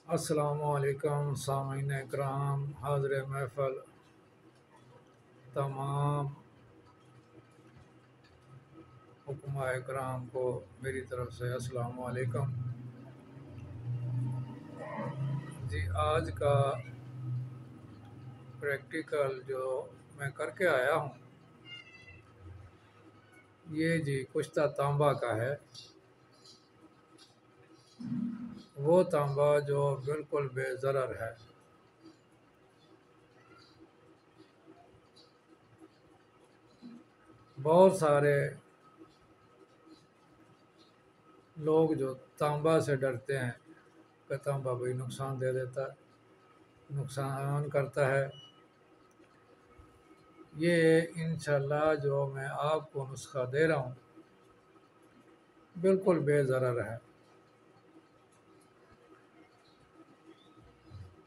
अस्सलामुअलैकुम सामीन इकराम, हाज़िर महफ़ल तमाम हुक्मा इकराम को मेरी तरफ़ से अस्सलामुअलैकुम। जी, आज का प्रैक्टिकल जो मैं करके आया हूँ ये जी कुश्ता तांबा का है। वो तांबा जो बिल्कुल बेज़रर है। बहुत सारे लोग जो तांबा से डरते हैं कि तांबा भाई नुकसान दे देता है, नुकसान करता है। ये इंशाल्लाह जो मैं आपको नुस्खा दे रहा हूँ बिल्कुल बेज़रर है।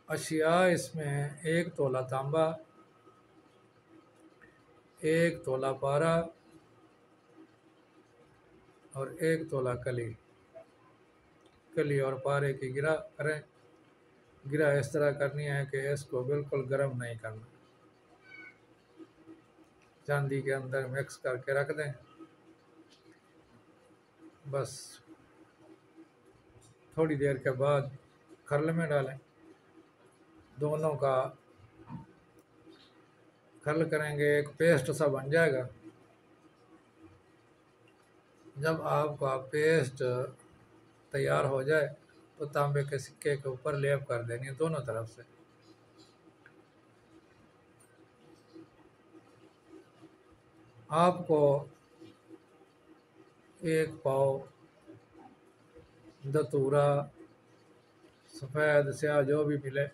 अशिया इसमें 1 तोला तांबा, 1 तोला पारा और 1 तोला कली। कली और पारे की गिरा करें। गिरा इस तरह करनी है कि इसको बिल्कुल गर्म नहीं करना। चांदी के अंदर मिक्स करके रख दें। बस थोड़ी देर के बाद खरल में डालें। दोनों का खरल करेंगे, एक पेस्ट सा बन जाएगा। जब आपका पेस्ट तैयार हो जाए तो तांबे के सिक्के के ऊपर लेप कर देनी है दोनों तरफ से। आपको 1 पाव धतूरा, सफ़ेद स्याह जो भी मिले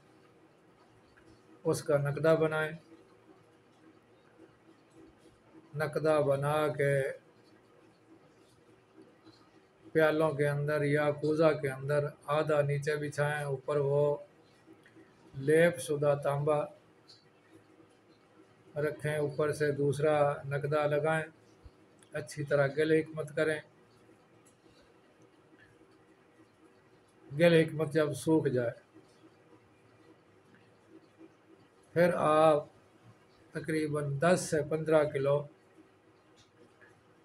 उसका नकदा बनाएं। नकदा बना के प्यालों के अंदर या कूज़ा के अंदर आधा नीचे बिछाएं, ऊपर वो लेप शुदा तांबा रखें, ऊपर से दूसरा नकदा लगाएं। अच्छी तरह गले हिकमत करें। गले हिकमत जब सूख जाए फिर आप तकरीबन 10 से 15 किलो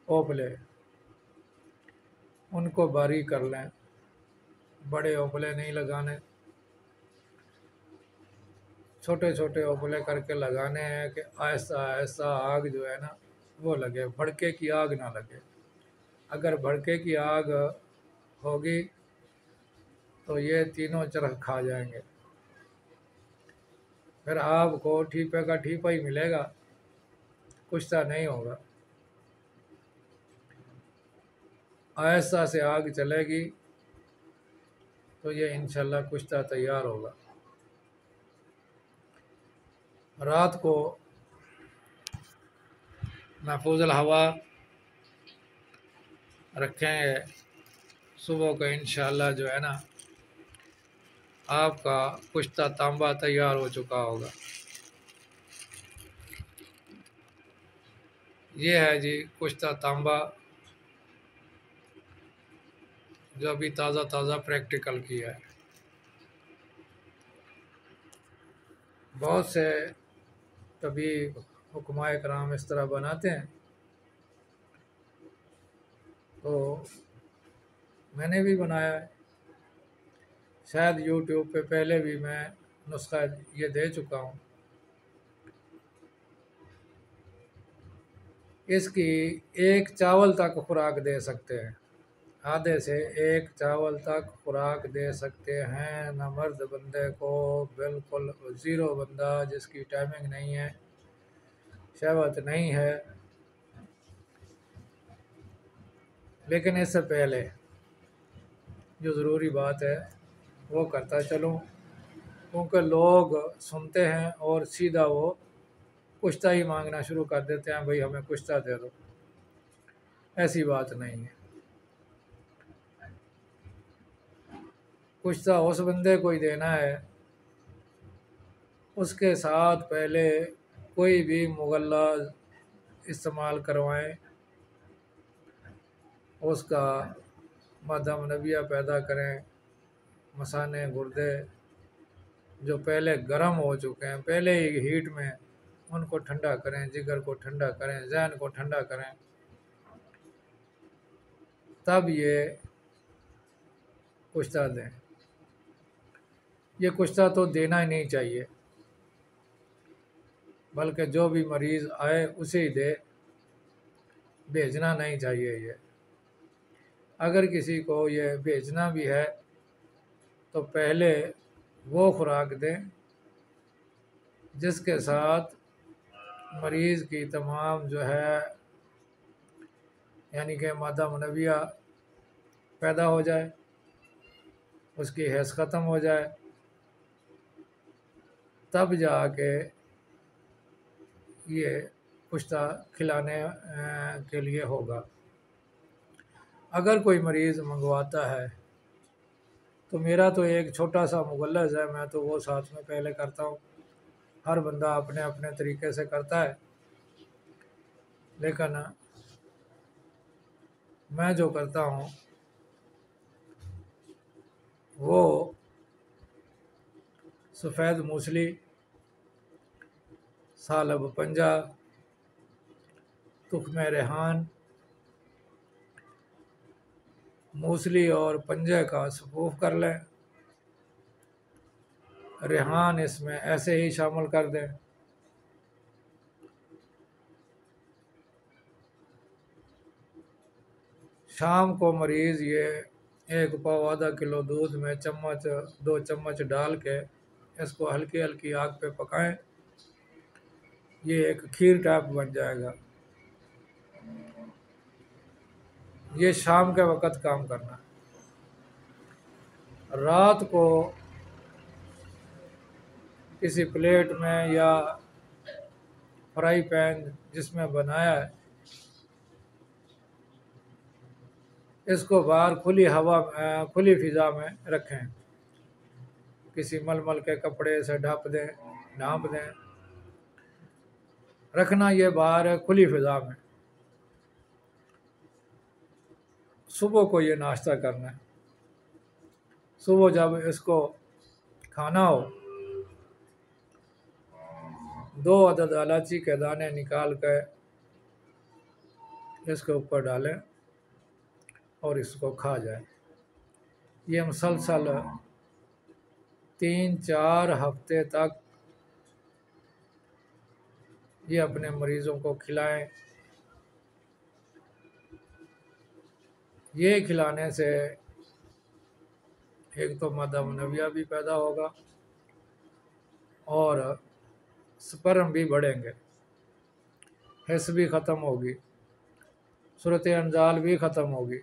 ओपले उनको बारीक कर लें। बड़े ओपले नहीं लगाने, छोटे छोटे ओपले करके लगाने हैं कि ऐसा ऐसा आग जो है ना वो लगे, भड़के की आग ना लगे। अगर भड़के की आग होगी तो ये तीनों चरख खा जाएंगे। फिर आपको ठीपे का ठीपा ही मिलेगा, कुश्ता नहीं होगा। ऐसा से आग चलेगी तो ये इंशाल्लाह कुश्ता तैयार होगा। रात को महफूज़ुल हवा रखेंगे, सुबह को इंशाल्लाह जो है ना आपका कुश्ता तांबा तैयार हो चुका होगा। ये है जी कुश्ता तांबा जो अभी ताज़ा ताज़ा प्रैक्टिकल किया है। बहुत से तबीब हुक्माए कराम इस तरह बनाते हैं, तो मैंने भी बनाया है। शायद यूट्यूब पे पहले भी मैं नुस्खा ये दे चुका हूँ। इसकी 1 चावल तक खुराक दे सकते हैं, आधे से 1 चावल तक खुराक दे सकते हैं। न मर्द बंदे को, बिल्कुल ज़ीरो बंदा जिसकी टाइमिंग नहीं है, शहवत नहीं है। लेकिन इससे पहले जो ज़रूरी बात है वो करता चलूँ, क्योंकि लोग सुनते हैं और सीधा वो कुश्ता ही मांगना शुरू कर देते हैं, भाई हमें कुश्ता दे दो। ऐसी बात नहीं है। कुश्ता उस बंदे को ही देना है, उसके साथ पहले कोई भी मुगल्ला इस्तेमाल करवाएं, उसका मदम नबिया पैदा करें, मसाने गुर्दे जो पहले गर्म हो चुके हैं, पहले ही हीट में, उनको ठंडा करें, जिगर को ठंडा करें, जहन को ठंडा करें, तब ये कुश्ता दें। ये कुश्ता तो देना ही नहीं चाहिए, बल्कि जो भी मरीज़ आए उसे ही दे, भेजना नहीं चाहिए। ये अगर किसी को ये भेजना भी है तो पहले वो खुराक दें जिसके साथ मरीज़ की तमाम जो है यानी कि मादा मनविया पैदा हो जाए, उसकी हैज़ ख़त्म हो जाए, तब जाके ये कुश्ता खिलाने के लिए होगा। अगर कोई मरीज़ मंगवाता है तो मेरा तो एक छोटा सा मुगल्लज़ है, मैं तो वो साथ में पहले करता हूँ। हर बंदा अपने अपने तरीके से करता है, लेकिन मैं जो करता हूँ वो सफ़ेद मूसली, सालब पंजा, तुख्मे रेहान, मूसली और पंजे का सफ़ूफ कर लें। रेहान इसमें ऐसे ही शामिल कर दें। शाम को मरीज़ ये 1 पाव आधा किलो दूध में चम्मच 2 चम्मच डाल के इसको हल्की हल्की आग पे पकाएं। ये एक खीर टाइप बन जाएगा। ये शाम के वक़्त काम करना है। रात को किसी प्लेट में या फ्राई पैन जिसमें बनाया है, इसको बाहर खुली हवा खुली फ़िज़ा में रखें। किसी मलमल के कपड़े से ढाँप दें। रखना ये बाहर खुली फ़िज़ा में। सुबह को ये नाश्ता करना है। सुबह जब इसको खाना हो, 2 अदद इलायची के दाने निकाल कर इसके ऊपर डालें और इसको खा जाए। ये मुसलसल 3-4 हफ्ते तक ये अपने मरीज़ों को खिलाएं। ये खिलाने से एक तो मादा मनविया भी पैदा होगा और स्पर्म भी बढ़ेंगे, हिस भी ख़त्म होगी, सूरत अंजाल भी ख़त्म होगी।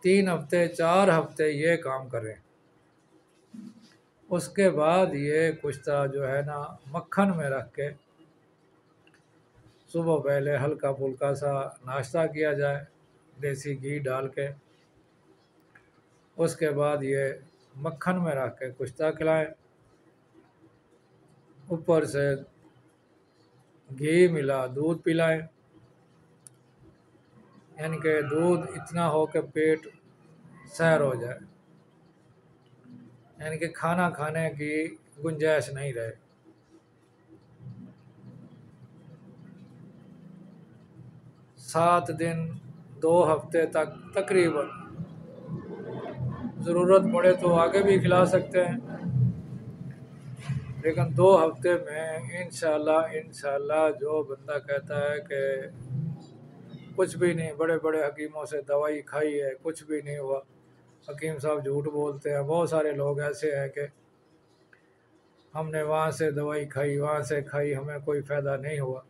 3 हफ्ते 4 हफ्ते ये काम करें। उसके बाद ये कुश्ता जो है ना मक्खन में रख के सुबह पहले हल्का फुल्का सा नाश्ता किया जाए देसी घी डाल के। उसके बाद ये मक्खन में रख के कुश्ता खिलाएं। ऊपर से घी मिला दूध पिलाएं, यानी कि दूध इतना हो कि पेट सैर हो जाए, यानी कि खाना खाने की गुंजाइश नहीं रहे। 7 दिन 2 हफ्ते तक तकरीबन, ज़रूरत पड़े तो आगे भी खिला सकते हैं, लेकिन 2 हफ्ते में इंशाल्लाह जो बंदा कहता है कि कुछ भी नहीं, बड़े बड़े हकीमों से दवाई खाई है कुछ भी नहीं हुआ, हकीम साहब झूठ बोलते हैं। बहुत सारे लोग ऐसे हैं कि हमने वहाँ से दवाई खाई, वहाँ से खाई, हमें कोई फ़ायदा नहीं हुआ।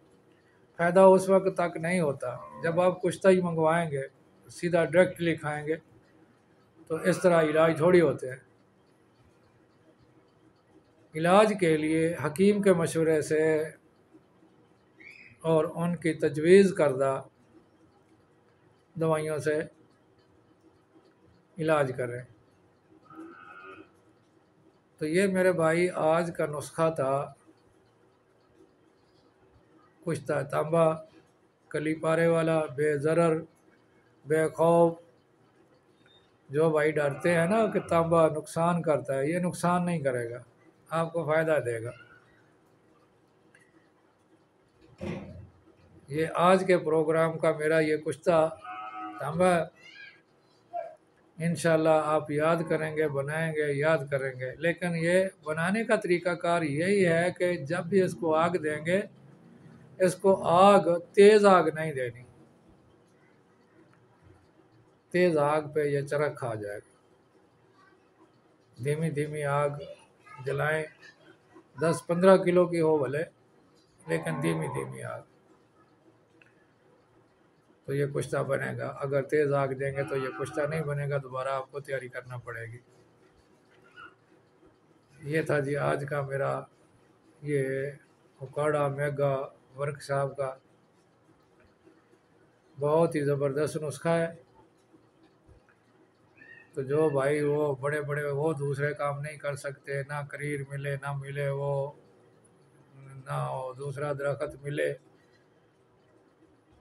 फ़ायदा उस वक्त तक नहीं होता जब आप कुश्ता ही मंगवाएंगे, सीधा डायरेक्टली खाएंगे, तो इस तरह इलाज थोड़ी होते हैं। इलाज के लिए हकीम के मशवरे से और उनकी तजवीज़ करदा दवाइयों से इलाज करें। तो ये मेरे भाई आज का नुस्खा था कुश्ता तांबा, कली पारे वाला, बेज़रर, बेखौफ, जो भाई डरते हैं ना कि तांबा नुकसान करता है, ये नुकसान नहीं करेगा, आपको फ़ायदा देगा। ये आज के प्रोग्राम का मेरा ये कुछ था। तांबा इंशाल्लाह आप याद करेंगे, बनाएंगे, याद करेंगे। लेकिन ये बनाने का तरीक़ाकार यही है कि जब भी इसको आग देंगे, इसको आग तेज़ आग नहीं देनी, तेज़ आग पे ये चरख खा जाएगा। धीमी धीमी आग जलाएं, 10-15 किलो की हो भले, लेकिन धीमी धीमी आग, तो ये कुश्ता बनेगा। अगर तेज़ आग देंगे तो ये कुश्ता नहीं बनेगा, दोबारा आपको तैयारी करना पड़ेगी। ये था जी आज का मेरा ये उकाड़ा मेगा वर्कशॉप का बहुत ही ज़बरदस्त नुस्खा है। तो जो भाई वो बड़े बड़े वो दूसरे काम नहीं कर सकते, ना करीर मिले ना मिले, वो ना वो दूसरा दरख्त मिले,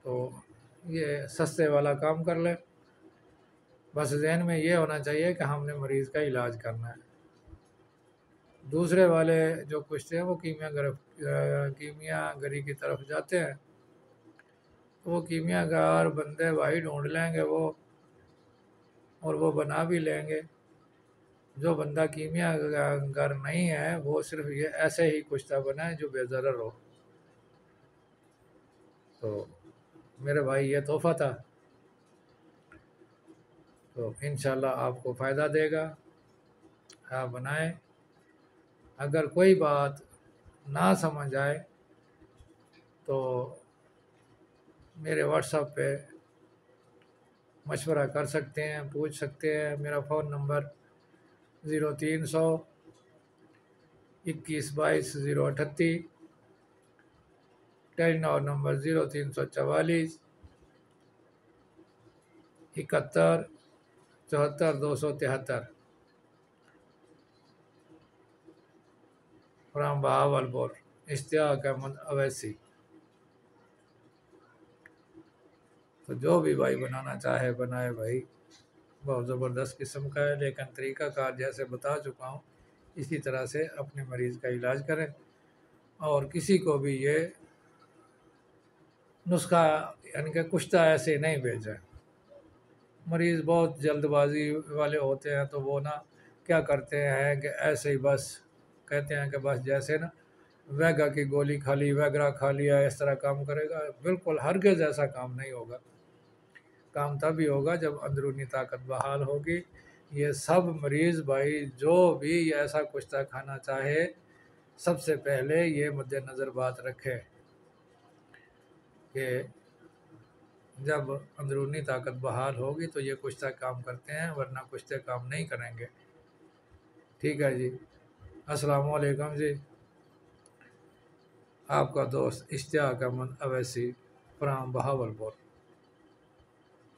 तो ये सस्ते वाला काम कर ले। बस जहन में ये होना चाहिए कि हमने मरीज़ का इलाज करना है। दूसरे वाले जो कुश्ते हैं वो कीमियागरी की तरफ जाते हैं, तो वो कीमियागार बंदे भाई ढूंढ लेंगे वो, और वो बना भी लेंगे। जो बंदा कीमियागर नहीं है वो सिर्फ ये ऐसे ही कुश्ता बनाए जो बेज़रर हो। तो मेरे भाई ये तोहफ़ा था, तो इंशाल्लाह आपको फ़ायदा देगा। आप बनाएं। अगर कोई बात ना समझ आए तो मेरे व्हाट्सएप पे मशवरा कर सकते हैं, पूछ सकते हैं। मेरा phone number 0300 21 22 038, Telenor number 0344 71 74 273 from Bahawalpur, Ishtiaq Ahmed Owaisi. तो जो भी भाई बनाना चाहे बनाए भाई, बहुत ज़बरदस्त किस्म का है। लेकिन तरीक़ाकार जैसे बता चुका हूँ, इसी तरह से अपने मरीज़ का इलाज करें, और किसी को भी ये नुस्खा यानी कि कुश्ता ऐसे नहीं भेजें। मरीज़ बहुत जल्दबाजी वाले होते हैं, तो वो ना क्या करते हैं कि ऐसे ही बस कहते हैं कि बस जैसे ना वैगा की गोली खा ली, वैगरा खा लिया, इस तरह काम करेगा। बिल्कुल हरगिज़ ऐसा काम नहीं होगा। काम तभी होगा जब अंदरूनी ताकत बहाल होगी। ये सब मरीज़ भाई जो भी ऐसा कुश्ता खाना चाहे, सबसे पहले ये मद्देनज़र बात रखें कि जब अंदरूनी ताकत बहाल होगी तो ये कुश्ता काम करते हैं, वरना कुश्ते काम नहीं करेंगे। ठीक है जी। अस्सलाम वालेकुम जी। आपका दोस्त इश्तियाक अहमद अवैसी फ्राम बहावलपुर।